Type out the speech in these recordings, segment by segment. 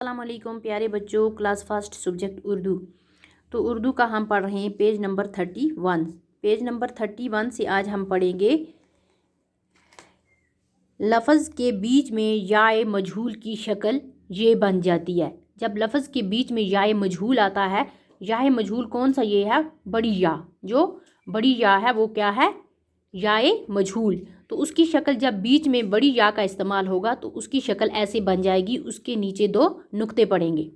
अस्सलाम वालेकुम प्यारे बच्चों, क्लास फर्स्ट सब्जेक्ट उर्दू। तो उर्दू का हम पढ़ रहे हैं पेज नंबर 31। पेज नंबर 31 से आज हम पढ़ेंगे लफ्ज़ के बीच में याए मजहूल की शक्ल ये बन जाती है। जब लफ्ज़ के बीच में याए मजहूल आता है, याए मजहूल कौन सा ये है? बड़ी या। जो बड़ी या है वो क्या है? याए मजहूल। तो उसकी शक्ल जब बीच में बड़ी या का इस्तेमाल होगा तो उसकी शक्ल ऐसे बन जाएगी, उसके नीचे दो नुक्ते पड़ेंगे।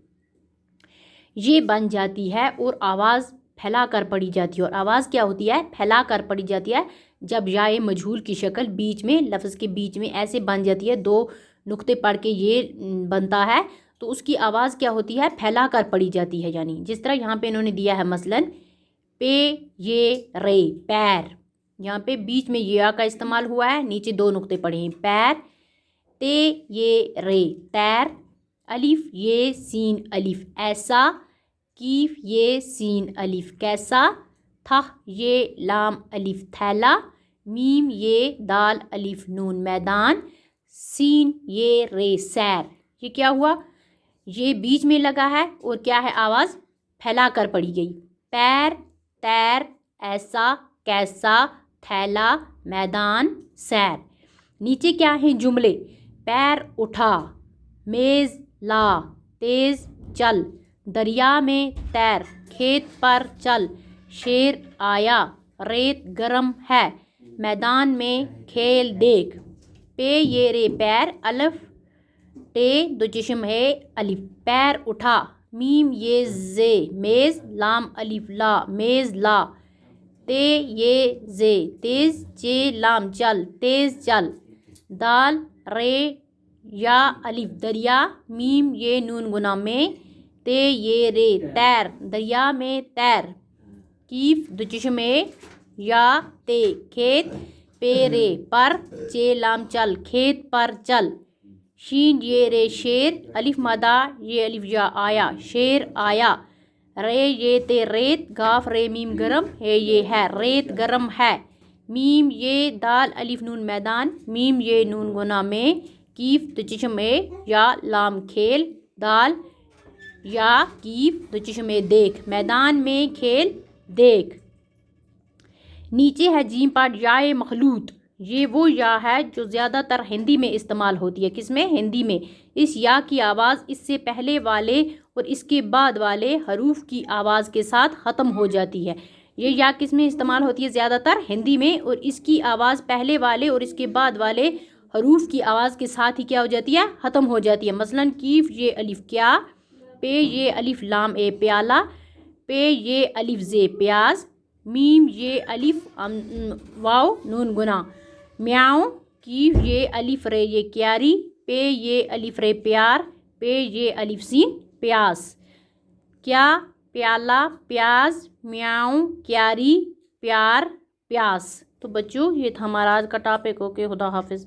ये बन जाती है और आवाज़ फैला कर पड़ी जाती है। और आवाज़ क्या होती है? फैला कर पड़ी जाती है। जब याए मजहूल की शक्ल बीच में लफ्ज़ के बीच में ऐसे बन जाती है, दो नुक्ते पढ़ के ये बनता है, तो उसकी आवाज़ क्या होती है? फैला कर पड़ी जाती है। यानी जिस तरह यहाँ पे इन्होंने दिया है, मसलन पे ये रे पैर, यहाँ पे बीच में ये का इस्तेमाल हुआ है, नीचे दो नुक्ते पड़े हैं। पैर, ते ये रे तैर, अलिफ ये सीन अलिफ ऐसा, कीफ ये सीन अलिफ कैसा, थह ये लाम अलिफ थैला, मीम ये दाल अलिफ नून मैदान, सीन ये रे सैर। ये क्या हुआ? ये बीच में लगा है और क्या है? आवाज़ फैला कर पड़ी गई। पैर, तैर, ऐसा, कैसा, थैला, मैदान, सैर। नीचे क्या है जुमले? पैर उठा, मेज़ ला, तेज़ चल, दरिया में तैर, खेत पर चल, शेर आया, रेत गरम है, मैदान में खेल देख। पे ये रे पैर, अलिफ टे दो जिस्म है अलिफ पैर उठा, मीम ये जे मेज़, लाम अलिफ ला मेज़ ला, ते ये जे तेज़, जे लाम चल तेज़ चल, दाल रे या अलिफ दरिया, मीम ये नून गुना में, ते ये रे तैर दरिया में तैर, कीफ दुचश में या ते खेत, पे रे पर, चे लाम चल खेत पर चल, शीन ये रे शेर, अलिफ मदा ये अलिफ या आया शेर आया, रे ये ते रेत, गाफ रे मीम गरम है ये है रेत गरम है, मीम ये दाल अलिफ नून मैदान, मीम ये नून गुना में, कीफ दुचश में या लाम खेल, दाल या कीफ दुचश में देख, मैदान में खेल देख। नीचे है जीम पार्ट याए मखलूत। ये वो या है जो ज़्यादातर हिंदी में इस्तेमाल होती है। किसमें? हिंदी में। इस या की आवाज़ इससे पहले वाले और इसके बाद वाले हरूफ की आवाज़ के साथ ख़त्म हो जाती है। ये या किस में इस्तेमाल होती है? ज़्यादातर हिंदी में, और इसकी आवाज़ पहले वाले और इसके बाद वाले हरूफ की आवाज़ के साथ ही क्या हो जाती है? ख़त्म हो जाती है। मसलन कीफ ये अलिफ क्या, पे ये अलिफ लाम ए प्याला, पे ये अलिफ जे प्याज, मीम ये अलिफ वाव नून गुना म्याऊं, कीफ ये अलिफ रे ये क्यारी, पे ये अलिफ रे प्यार, पे ये अलिफ सीन प्यास। क्या, प्याला, प्याज, म्याऊं, क्यारी, प्यार, प्यास। तो बच्चों ये था हमारा आज का टॉपिक। ओके, खुदा हाफिज़।